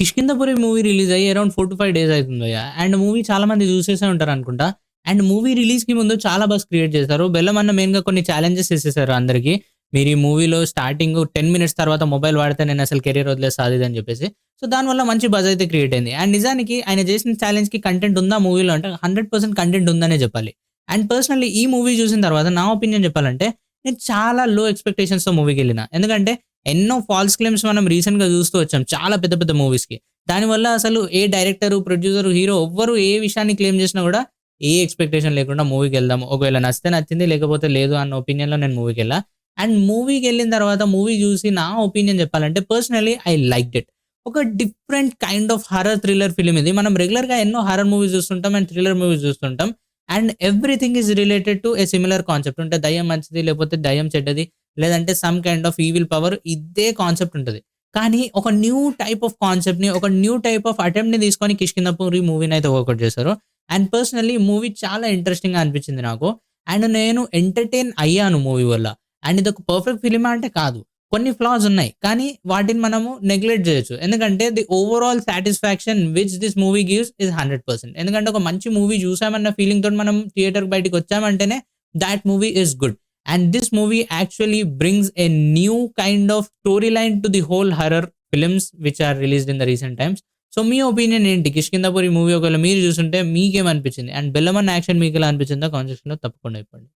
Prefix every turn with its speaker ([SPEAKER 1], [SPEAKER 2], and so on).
[SPEAKER 1] 'Kishkindhapuri' movie release అయ్యి around 4-5 days అయితుంది భయ్య. అండ్ మూవీ చాలా మంది చూసేసే ఉంటారనుకుంటా. అండ్ మూవీ రిలీజ్‌కి ముందు చాలా బజ్ క్రియేట్ చేశారు. బెల్లం అన్న మెయిన్‌గా కొన్ని ఛాలెంజెస్ ఇసేసారు అందరికి. మీరు ఈ మూవీలో స్టార్టింగ్ 10 మినిట్స్ తర్వాత మొబైల్ వాడితే నేనసలు కెరియర్ వదిలేస్తా అది ఇది అని చెప్పేసి. సో దానివల్ల మంచి బజ్ అయితే క్రియేట్ అయింది. అండ్ నిజానికి ఆయన చేసిన ఛాలెంజ్‌కి కంటెంట్ ఉందా మూవీలో అంటే 100% కంటెంట్ ఉందనే చెప్పాలి. అండ్ పర్సనల్లీ ఈ మూవీ చూసిన తర్వాత నా ఒపీనియన్ చెప్పాలంటే నేను చాలా లో ఎక్స్‌పెక్టేషన్స్‌తో మూవీకెళ్ళిన. ఎందుకంటే ఎన్నో ఫాల్స్ క్లెయిమ్స్ మనం రీసెంట్‌గా చూస్తూ వచ్చాం. చాలా పెద్ద పెద్ద మూవీస్‌కి. దానివల్ల అసలు ఏ డైరెక్టరు, ప్రొడ్యూసరు, హీరో ఎవ్వరు ఏ విషయాన్ని క్లెయిమ్ చేసినా గూడా ఏ ఎక్స్‌పెక్టేషన్ లేకుండా మూవీకెళ్దాం. ఒకవేళ నచ్చితే నచ్చింది లేకపోతే లేదు అన్న ఒపీనియన్‌లో నేను మూవీకెళ్ళా. అండ్ మూవీకెళ్ళిన తర్వాత మూవీ చూసి నా ఒపీనియన్ చెప్పాలంటే పర్సనల్లీ ఐ లైక్డ్ ఇట్. ఒక different kind of horror thriller film ఇది. మనం రెగ్యులర్‌గా ఎన్నో హారర్ మూవీస్ చూస్తుంటాం అండ్ థ్రిల్లర్ మూవీస్ చూస్తుంటాం. And everything is related to a similar concept. ఉంటే దయ్యం మంచిది లేకపోతే దయ్యం చెడ్డది. లేదంటే some kind of evil power ఇదే కాన్సెప్ట్ ఉంటది. కానీ ఒక న్యూ టైప్ ఆఫ్ కాన్సెప్ట్‌ని, ఒక న్యూ టైప్ ఆఫ్ అటెంప్ట్‌ని తీసుకొని 'కిష్కింధపురి' మూవీనైతే వర్కౌట్ చేశారు. అండ్ పర్సనల్లీ మూవీ చాలా ఇంట్రెస్టింగ్‌గా అనిపించింది నాకు. అండ్ నేను ఎంటర్‌టైన్ అయ్యాను మూవీ వల్ల. అండ్ ఇదొక పర్ఫెక్ట్ ఫిల్మా అంటే కాదు. కొన్ని ఫ్లాస్ ఉన్నాయి. కానీ వాటిని మనము నెగ్లెక్ట్ చేయొచ్చు. ఎందుకంటే the overall satisfaction which this movie gives is 100%. ఎందుకంటే ఒక మంచి మూవీ చూసామన్న ఫీలింగ్ తోటి మనం థియేటర్‌కి బయటికొచ్చామంటేనే that movie is good. And this movie actually brings a new kind of story line to the whole horror films which are released in the recent times. So మీ opinion ఏంటి? 'Kishkindhapuri' movie ఒకవేళ మీరు చూసుంటే మీకేమనిపించింది? And 'బెల్లమన్న' action మీకెలా అనిపించిందో comment సెక్షన్‌లో తప్పకుండా చెప్పండి.